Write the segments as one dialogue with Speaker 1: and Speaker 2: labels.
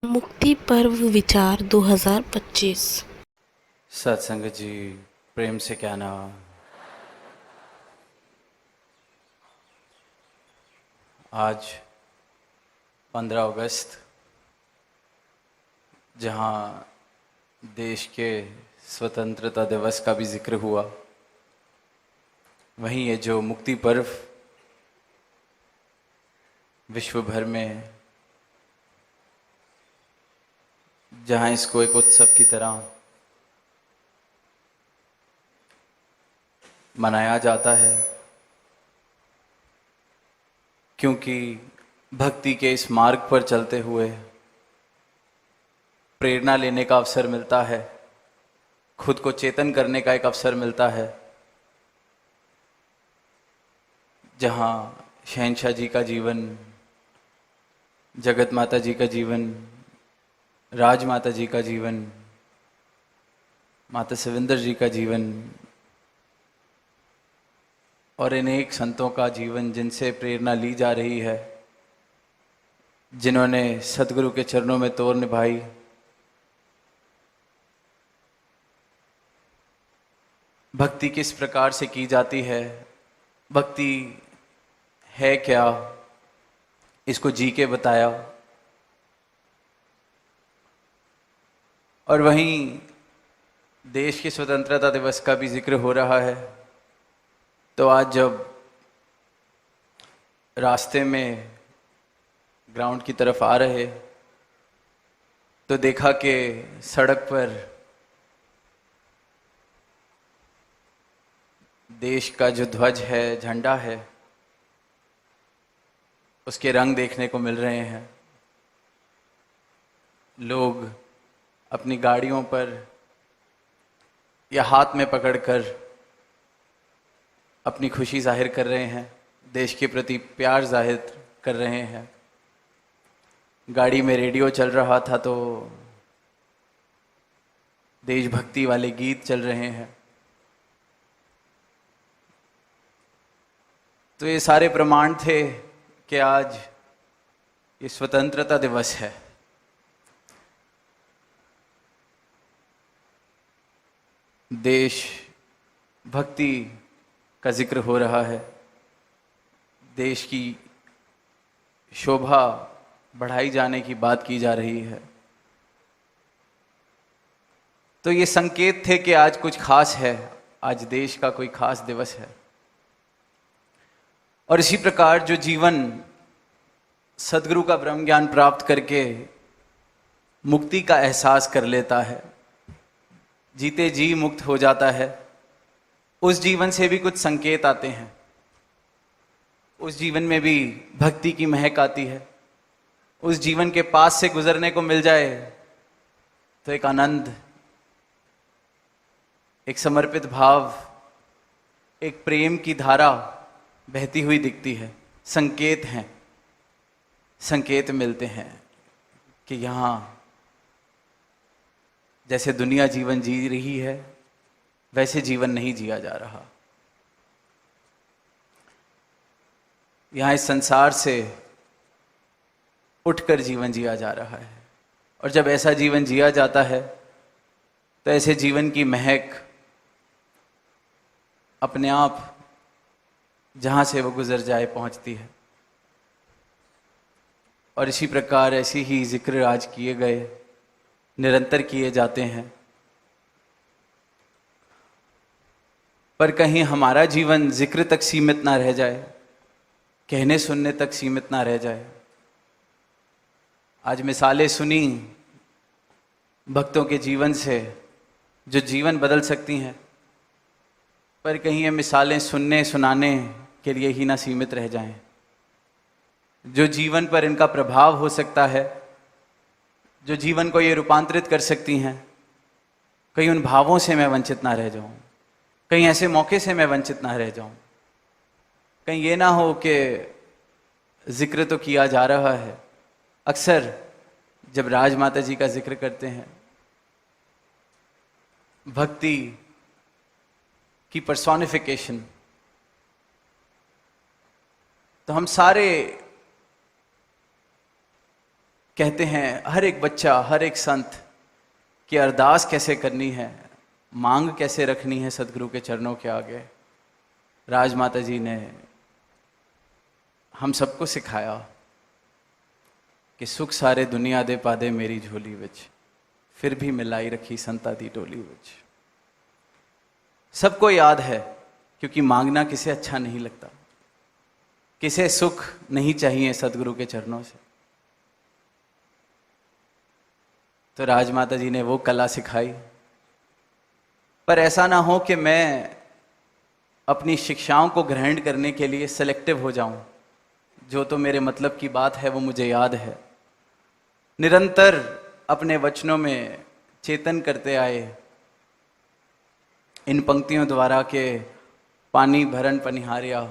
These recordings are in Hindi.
Speaker 1: मुक्ति पर्व विचार 2025।
Speaker 2: सत्संग जी प्रेम से कहना। आज 15 अगस्त, जहाँ देश के स्वतंत्रता दिवस का भी जिक्र हुआ, वहीं ये जो मुक्ति पर्व विश्व भर में, जहाँ इसको एक उत्सव की तरह मनाया जाता है, क्योंकि भक्ति के इस मार्ग पर चलते हुए प्रेरणा लेने का अवसर मिलता है, खुद को चेतन करने का एक अवसर मिलता है। जहाँ शहंशाह जी का जीवन, जगत माता जी का जीवन, राजमाता जी का जीवन, माता सविंदर जी का जीवन और अनेक संतों का जीवन, जिनसे प्रेरणा ली जा रही है, जिन्होंने सतगुरु के चरणों में तोर निभाई, भक्ति किस प्रकार से की जाती है, भक्ति है क्या, इसको जी के बताया। और वहीं देश के स्वतंत्रता दिवस का भी जिक्र हो रहा है। तो आज जब रास्ते में ग्राउंड की तरफ आ रहे, तो देखा कि सड़क पर देश का जो ध्वज है, झंडा है, उसके रंग देखने को मिल रहे हैं। लोग अपनी गाड़ियों पर या हाथ में पकड़कर अपनी खुशी जाहिर कर रहे हैं, देश के प्रति प्यार जाहिर कर रहे हैं। गाड़ी में रेडियो चल रहा था तो देशभक्ति वाले गीत चल रहे हैं। तो ये सारे प्रमाण थे कि आज ये स्वतंत्रता दिवस है। देश भक्ति का जिक्र हो रहा है, देश की शोभा बढ़ाई जाने की बात की जा रही है। तो ये संकेत थे कि आज कुछ खास है, आज देश का कोई खास दिवस है। और इसी प्रकार जो जीवन सद्गुरु का ब्रह्म ज्ञान प्राप्त करके मुक्ति का एहसास कर लेता है, जीते जी मुक्त हो जाता है, उस जीवन से भी कुछ संकेत आते हैं। उस जीवन में भी भक्ति की महक आती है। उस जीवन के पास से गुजरने को मिल जाए तो एक आनंद, एक समर्पित भाव, एक प्रेम की धारा बहती हुई दिखती है। संकेत हैं, संकेत मिलते हैं कि यहाँ जैसे दुनिया जीवन जी रही है, वैसे जीवन नहीं जिया जा रहा। यहाँ इस संसार से उठकर जीवन जिया जा रहा है। और जब ऐसा जीवन जिया जाता है तो ऐसे जीवन की महक अपने आप जहाँ से वो गुजर जाए पहुँचती है। और इसी प्रकार ऐसे ही जिक्र आज किए गए, निरंतर किए जाते हैं। पर कहीं हमारा जीवन जिक्र तक सीमित ना रह जाए, कहने सुनने तक सीमित ना रह जाए। आज मिसालें सुनी भक्तों के जीवन से जो जीवन बदल सकती हैं, पर कहीं ये मिसालें सुनने सुनाने के लिए ही ना सीमित रह जाएं। जो जीवन पर इनका प्रभाव हो सकता है, जो जीवन को ये रूपांतरित कर सकती हैं, कहीं उन भावों से मैं वंचित ना रह जाऊं, कहीं ऐसे मौके से मैं वंचित ना रह जाऊं। कहीं ये ना हो कि जिक्र तो किया जा रहा है, अक्सर जब राजमाता जी का जिक्र करते हैं, भक्ति की पर्सोनिफिकेशन, तो हम सारे कहते हैं हर एक बच्चा, हर एक संत कि अरदास कैसे करनी है, मांग कैसे रखनी है सदगुरु के चरणों के आगे। राजमाता जी ने हम सबको सिखाया कि सुख सारे दुनिया दे पादे मेरी झोली विच, फिर भी मिलाई रखी संता दी टोली विच। सबको याद है, क्योंकि मांगना किसे अच्छा नहीं लगता, किसे सुख नहीं चाहिए सदगुरु के चरणों से। तो राजमाता जी ने वो कला सिखाई। पर ऐसा ना हो कि मैं अपनी शिक्षाओं को ग्रहण करने के लिए सेलेक्टिव हो जाऊं। जो तो मेरे मतलब की बात है वो मुझे याद है। निरंतर अपने वचनों में चेतन करते आए इन पंक्तियों द्वारा के पानी भरन पनिहारिया,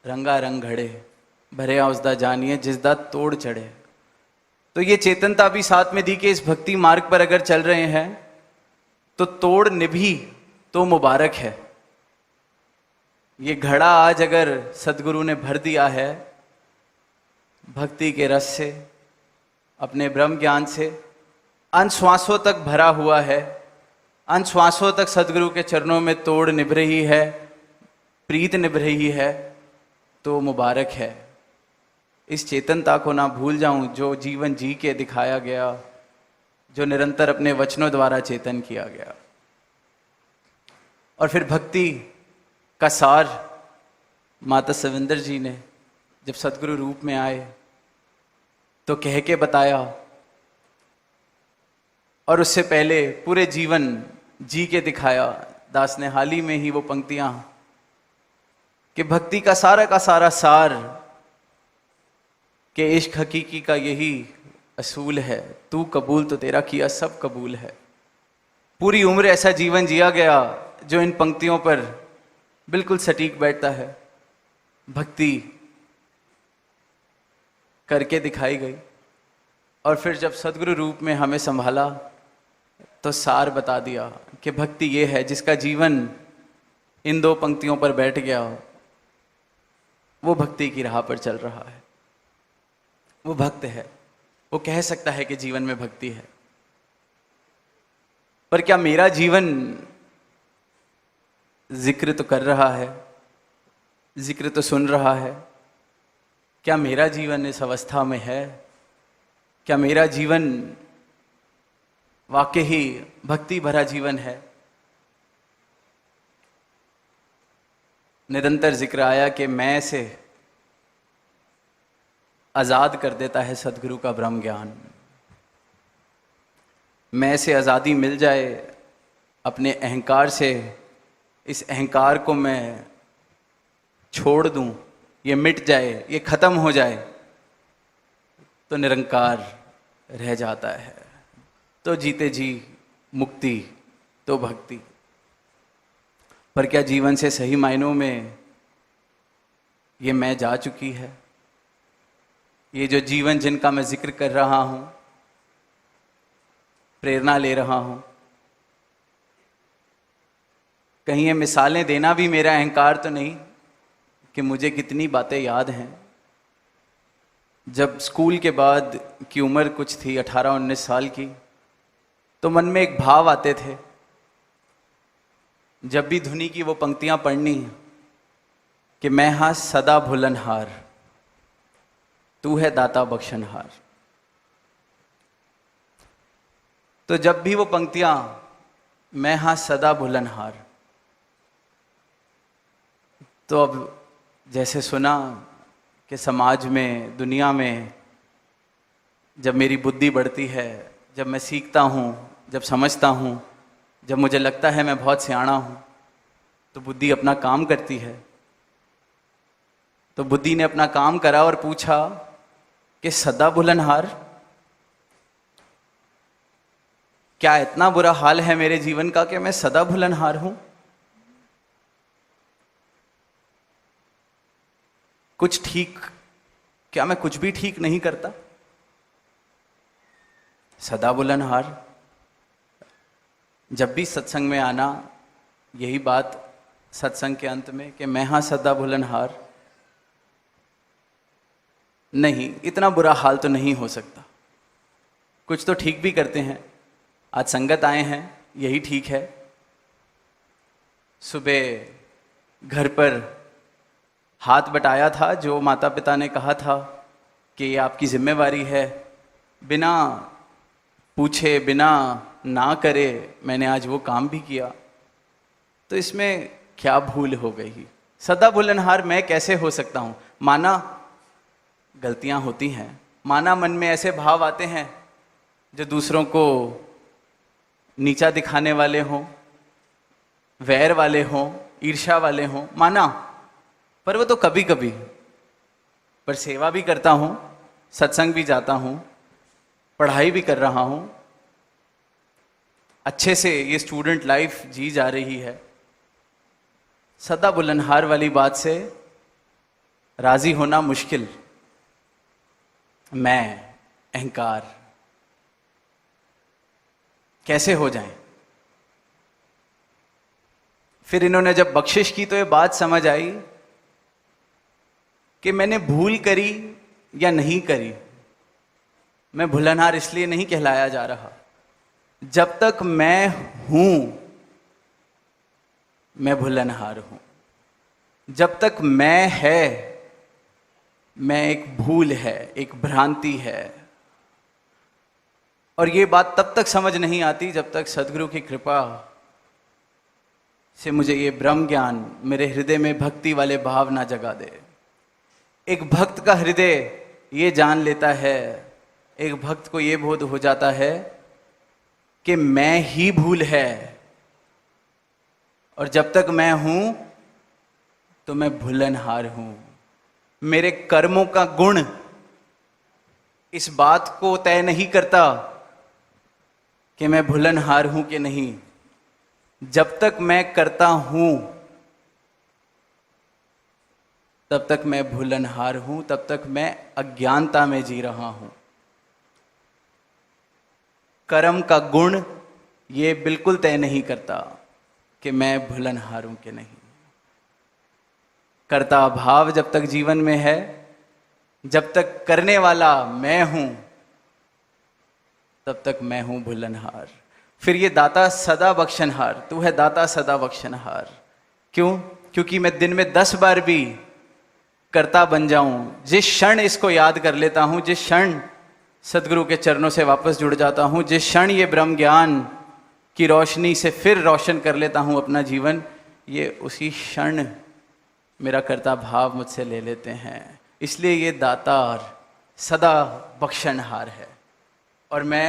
Speaker 2: रंगा रंग घड़े, भरिया उसदा जानिए जिसदा तोड़ चढ़े। तो ये चेतनता भी साथ में दी कि इस भक्ति मार्ग पर अगर चल रहे हैं तो तोड़ निभी तो मुबारक है। ये घड़ा आज अगर सदगुरु ने भर दिया है भक्ति के रस से, अपने ब्रह्म ज्ञान से, अनश्वासों तक भरा हुआ है, अनश्वासों तक सदगुरु के चरणों में तोड़ निभ रही है, प्रीत निभ रही है, तो मुबारक है। इस चेतनता को ना भूल जाऊं जो जीवन जी के दिखाया गया, जो निरंतर अपने वचनों द्वारा चेतन किया गया। और फिर भक्ति का सार माता सविंदर जी ने जब सदगुरु रूप में आए तो कह के बताया, और उससे पहले पूरे जीवन जी के दिखाया। दास ने हाल ही में ही वो पंक्तियां कि भक्ति का सारा सार कि इश्क हकीकी का यही असूल है, तू कबूल तो तेरा किया सब कबूल है। पूरी उम्र ऐसा जीवन जिया गया जो इन पंक्तियों पर बिल्कुल सटीक बैठता है। भक्ति करके दिखाई गई और फिर जब सदगुरु रूप में हमें संभाला तो सार बता दिया कि भक्ति ये है जिसका जीवन इन दो पंक्तियों पर बैठ गया, वो भक्ति की राह पर चल रहा है, वो भक्त है। वो कह सकता है कि जीवन में भक्ति है। पर क्या मेरा जीवन जिक्र तो कर रहा है, जिक्र तो सुन रहा है? क्या मेरा जीवन इस अवस्था में है? क्या मेरा जीवन वाकई ही भक्ति भरा जीवन है? निरंतर जिक्र आया कि मैं से आजाद कर देता है सदगुरु का ब्रह्म ज्ञान। मैं से आज़ादी मिल जाए अपने अहंकार से, इस अहंकार को मैं छोड़ दूं, ये मिट जाए, ये खत्म हो जाए, तो निरंकार रह जाता है। तो जीते जी मुक्ति, तो भक्ति। पर क्या जीवन से सही मायनों में ये मैं जा चुकी है? ये जो जीवन जिनका मैं जिक्र कर रहा हूं, प्रेरणा ले रहा हूं, कहीं ये मिसालें देना भी मेरा अहंकार तो नहीं कि मुझे कितनी बातें याद हैं। जब स्कूल के बाद की उम्र कुछ थी 18-19 साल की, तो मन में एक भाव आते थे। जब भी धुनी की वो पंक्तियां पढ़नी कि मैं हाँ सदा भुलनहार, तू है दाता बख्शनहार। तो जब भी वो पंक्तियां मैं हाँ सदा भुलनहार, तो अब जैसे सुना कि समाज में, दुनिया में जब मेरी बुद्धि बढ़ती है, जब मैं सीखता हूँ, जब समझता हूँ, जब मुझे लगता है मैं बहुत सियाना हूँ, तो बुद्धि अपना काम करती है। तो बुद्धि ने अपना काम करा और पूछा कि सदा भुलनहार, क्या इतना बुरा हाल है मेरे जीवन का कि मैं सदा भुलनहार हूं? कुछ ठीक, क्या मैं कुछ भी ठीक नहीं करता? सदा भुलनहार। जब भी सत्संग में आना, यही बात सत्संग के अंत में कि मैं हाँ सदा भुलनहार। नहीं, इतना बुरा हाल तो नहीं हो सकता। कुछ तो ठीक भी करते हैं। आज संगत आए हैं, यही ठीक है। सुबह घर पर हाथ बटाया था, जो माता पिता ने कहा था कि ये आपकी जिम्मेवारी है, बिना पूछे बिना ना करे मैंने आज वो काम भी किया। तो इसमें क्या भूल हो गई? सदा भूलनहार मैं कैसे हो सकता हूँ? माना गलतियाँ होती हैं, माना मन में ऐसे भाव आते हैं जो दूसरों को नीचा दिखाने वाले हों, वैर वाले हों, ईर्ष्या वाले हों, माना, पर वो तो कभी कभी। पर सेवा भी करता हूँ, सत्संग भी जाता हूँ, पढ़ाई भी कर रहा हूँ, अच्छे से ये स्टूडेंट लाइफ जी जा रही है। सदा बुलंदहार वाली बात से राजी होना मुश्किल। मैं, अहंकार कैसे हो जाएं? फिर इन्होंने जब बख्शिश की तो ये बात समझ आई कि मैंने भूल करी या नहीं करी। मैं भुलनहार इसलिए नहीं कहलाया जा रहा। जब तक मैं हूं मैं भुलनहार हूं। जब तक मैं है, मैं एक भूल है, एक भ्रांति है। और ये बात तब तक समझ नहीं आती जब तक सदगुरु की कृपा से मुझे ये ब्रह्म ज्ञान मेरे हृदय में भक्ति वाले भाव ना जगा दे। एक भक्त का हृदय ये जान लेता है, एक भक्त को ये बोध हो जाता है कि मैं ही भूल है, और जब तक मैं हूं तो मैं भुलनहार हूं। मेरे कर्मों का गुण इस बात को तय नहीं करता कि मैं भुलनहार हूं कि नहीं। जब तक मैं करता हूं तब तक मैं भुलनहार हूं, तब तक मैं अज्ञानता में जी रहा हूं। कर्म का गुण ये बिल्कुल तय नहीं करता कि मैं भुलनहार हूं कि नहीं। कर्ता भाव जब तक जीवन में है, जब तक करने वाला मैं हूं, तब तक मैं हूं भुलनहार। फिर ये दाता सदा बख्शनहार, तू है दाता सदा बख्शनहार। क्यों? क्योंकि मैं दिन में 10 बार भी कर्ता बन जाऊं, जिस क्षण इसको याद कर लेता हूं, जिस क्षण सदगुरु के चरणों से वापस जुड़ जाता हूं, जिस क्षण ये ब्रह्म ज्ञान की रोशनी से फिर रोशन कर लेता हूं अपना जीवन, ये उसी क्षण मेरा कर्ता भाव मुझसे ले लेते हैं। इसलिए ये दातार सदा बख्शनहार है और मैं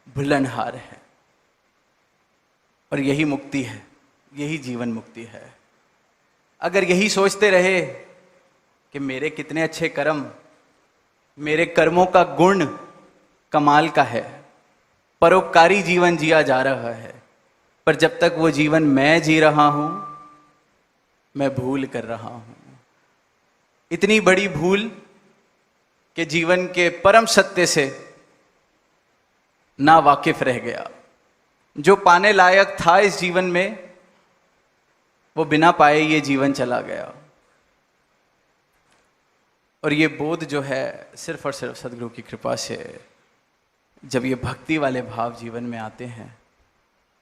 Speaker 2: भुलनहार है। और यही मुक्ति है, यही जीवन मुक्ति है। अगर यही सोचते रहे कि मेरे कितने अच्छे कर्म, मेरे कर्मों का गुण कमाल का है, परोपकारी जीवन जिया जा रहा है, पर जब तक वो जीवन मैं जी रहा हूं, मैं भूल कर रहा हूं। इतनी बड़ी भूल कि जीवन के परम सत्य से ना वाकिफ रह गया। जो पाने लायक था इस जीवन में, वो बिना पाए ये जीवन चला गया। और ये बोध जो है सिर्फ और सिर्फ सदगुरु की कृपा से, जब ये भक्ति वाले भाव जीवन में आते हैं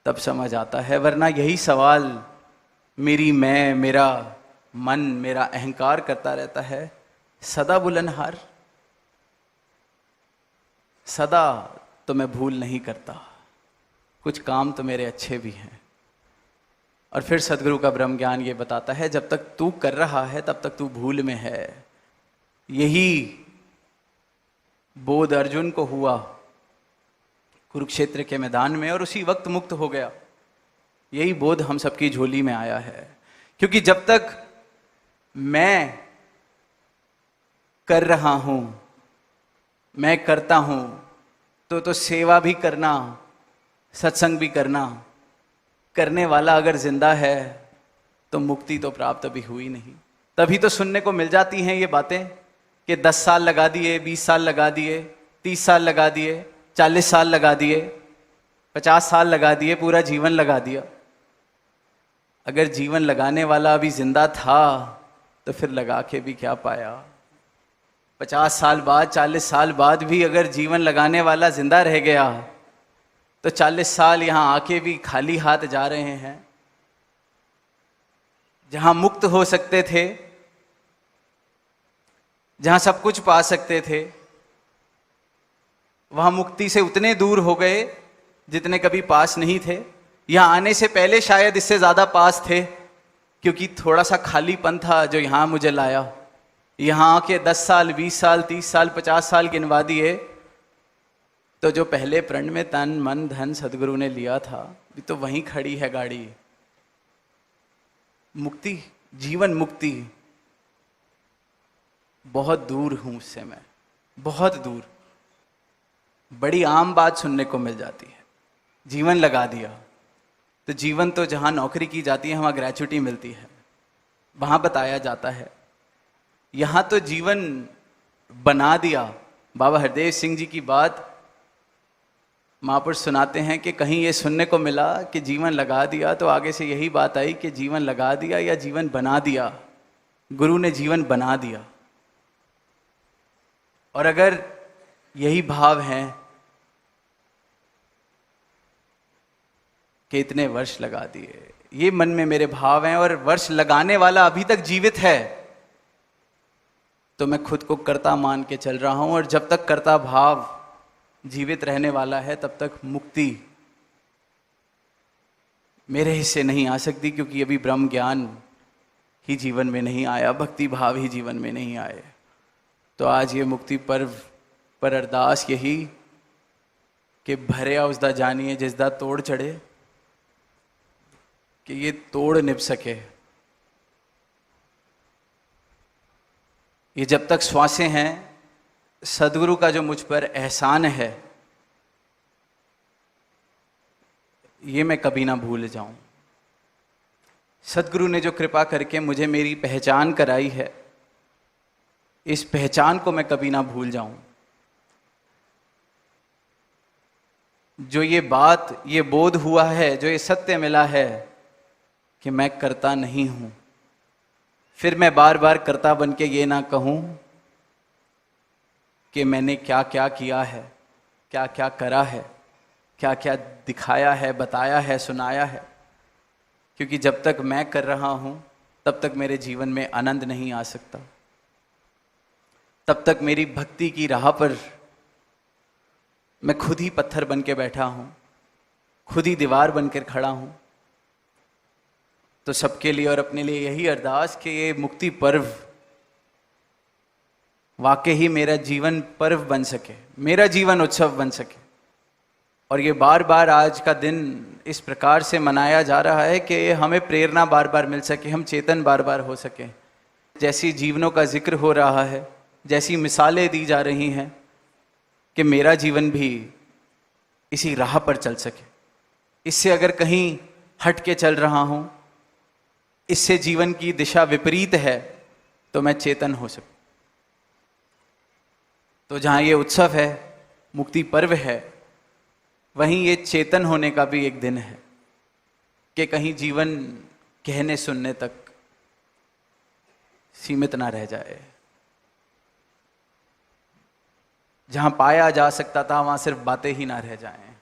Speaker 2: तब समझ आता है। वरना यही सवाल मेरी मैं, मेरा मन, मेरा अहंकार करता रहता है, सदा बुलंदहार, सदा तो मैं भूल नहीं करता, कुछ काम तो मेरे अच्छे भी हैं। और फिर सदगुरु का ब्रह्म ज्ञान ये बताता है, जब तक तू कर रहा है तब तक तू भूल में है। यही बोध अर्जुन को हुआ कुरुक्षेत्र के मैदान में, और उसी वक्त मुक्त हो गया। यही बोध हम सबकी झोली में आया है। क्योंकि जब तक मैं कर रहा हूं, मैं करता हूं, तो सेवा भी करना, सत्संग भी करना, करने वाला अगर जिंदा है तो मुक्ति तो प्राप्त अभी हुई नहीं। तभी तो सुनने को मिल जाती हैं ये बातें कि 10 साल लगा दिए, 20 साल लगा दिए, 30 साल लगा दिए, 40 साल लगा दिए, 50 साल लगा दिए, पूरा जीवन लगा दिया। अगर जीवन लगाने वाला अभी जिंदा था तो फिर लगा के भी क्या पाया? 50 साल बाद, 40 साल बाद भी अगर जीवन लगाने वाला जिंदा रह गया तो 40 साल यहाँ आके भी खाली हाथ जा रहे हैं। जहां मुक्त हो सकते थे, जहां सब कुछ पा सकते थे, वहां मुक्ति से उतने दूर हो गए जितने कभी पास नहीं थे। यहां आने से पहले शायद इससे ज्यादा पास थे, क्योंकि थोड़ा सा खालीपन था जो यहां मुझे लाया। यहां आके 10 साल, 20 साल, 30 साल, 50 साल गिनवा दिए तो जो पहले प्रण में तन मन धन सदगुरु ने लिया था, भी तो वहीं खड़ी है गाड़ी। मुक्ति, जीवन मुक्ति, बहुत दूर हूं उससे मैं, बहुत दूर। बड़ी आम बात सुनने को मिल जाती है, जीवन लगा दिया। तो जीवन तो जहां नौकरी की जाती है वहां ग्रेच्युटी मिलती है, वहां बताया जाता है। यहां तो जीवन बना दिया। बाबा हरदेव सिंह जी की बात महापुरुष सुनाते हैं कि कहीं ये सुनने को मिला कि जीवन लगा दिया, तो आगे से यही बात आई कि जीवन लगा दिया या जीवन बना दिया। गुरु ने जीवन बना दिया। और अगर यही भाव है कि इतने वर्ष लगा दिए, ये मन में मेरे भाव हैं, और वर्ष लगाने वाला अभी तक जीवित है, तो मैं खुद को कर्ता मान के चल रहा हूं। और जब तक कर्ता भाव जीवित रहने वाला है तब तक मुक्ति मेरे हिस्से नहीं आ सकती, क्योंकि अभी ब्रह्म ज्ञान ही जीवन में नहीं आया, भक्ति भाव ही जीवन में नहीं आए। तो आज ये मुक्ति पर्व पर अरदास यही कि भरिया उसदा जानिए जिसदा तोड़ चढ़े, कि ये तोड़ निभ सके। ये जब तक श्वासें हैं, सदगुरु का जो मुझ पर एहसान है ये मैं कभी ना भूल जाऊं। सदगुरु ने जो कृपा करके मुझे मेरी पहचान कराई है, इस पहचान को मैं कभी ना भूल जाऊं। जो ये बात, ये बोध हुआ है, जो ये सत्य मिला है कि मैं करता नहीं हूं, फिर मैं बार बार करता बन के ये ना कहूं कि मैंने क्या क्या किया है, क्या क्या करा है, क्या क्या दिखाया है, बताया है, सुनाया है। क्योंकि जब तक मैं कर रहा हूं तब तक मेरे जीवन में आनंद नहीं आ सकता, तब तक मेरी भक्ति की राह पर मैं खुद ही पत्थर बन के बैठा हूं, खुद ही दीवार बनकर खड़ा हूं। तो सबके लिए और अपने लिए यही अरदास कि ये मुक्ति पर्व वाकई ही मेरा जीवन पर्व बन सके, मेरा जीवन उत्सव बन सके। और ये बार बार आज का दिन इस प्रकार से मनाया जा रहा है कि हमें प्रेरणा बार बार मिल सके, हम चेतन बार बार हो सके। जैसी जीवनों का जिक्र हो रहा है, जैसी मिसालें दी जा रही हैं, कि मेरा जीवन भी इसी राह पर चल सके। इससे अगर कहीं हट के चल रहा हूं, इससे जीवन की दिशा विपरीत है, तो मैं चेतन हो सकूं। तो जहां ये उत्सव है, मुक्ति पर्व है, वहीं ये चेतन होने का भी एक दिन है कि कहीं जीवन कहने सुनने तक सीमित ना रह जाए। जहां पाया जा सकता था वहां सिर्फ बातें ही ना रह जाएं,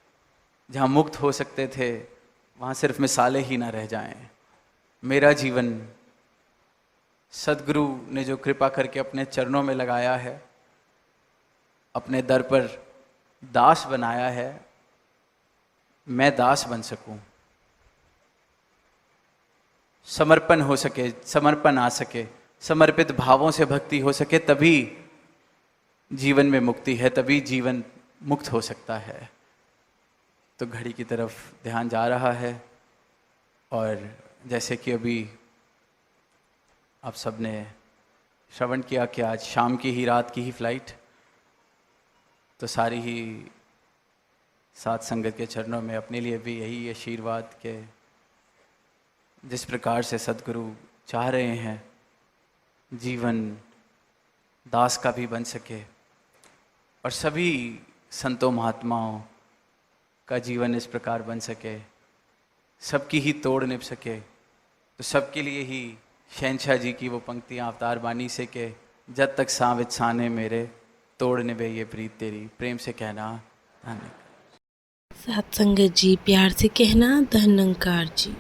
Speaker 2: जहां मुक्त हो सकते थे वहां सिर्फ मिसालें ही ना रह जाएं। मेरा जीवन सदगुरु ने जो कृपा करके अपने चरणों में लगाया है, अपने दर पर दास बनाया है, मैं दास बन सकूं, समर्पण हो सके, समर्पण आ सके, समर्पित भावों से भक्ति हो सके, तभी जीवन में मुक्ति है, तभी जीवन मुक्त हो सकता है। तो घड़ी की तरफ ध्यान जा रहा है, और जैसे कि अभी आप सब ने श्रवण किया कि आज शाम की ही, रात की ही फ्लाइट, तो सारी ही साथ संगत के चरणों में अपने लिए भी यही आशीर्वाद के जिस प्रकार से सदगुरु चाह रहे हैं जीवन दास का भी बन सके, और सभी संतों महात्माओं का जीवन इस प्रकार बन सके, सबकी ही तोड़ निभ सके। तो सबके लिए ही शहंशाह जी की वो पंक्तियाँ अवतार बानी से के जब तक सांवित साने मेरे तोड़ने वे ये प्रीत तेरी। प्रेम से कहना धन्य।
Speaker 1: साथ संगत जी, प्यार से कहना धन्यंकार जी।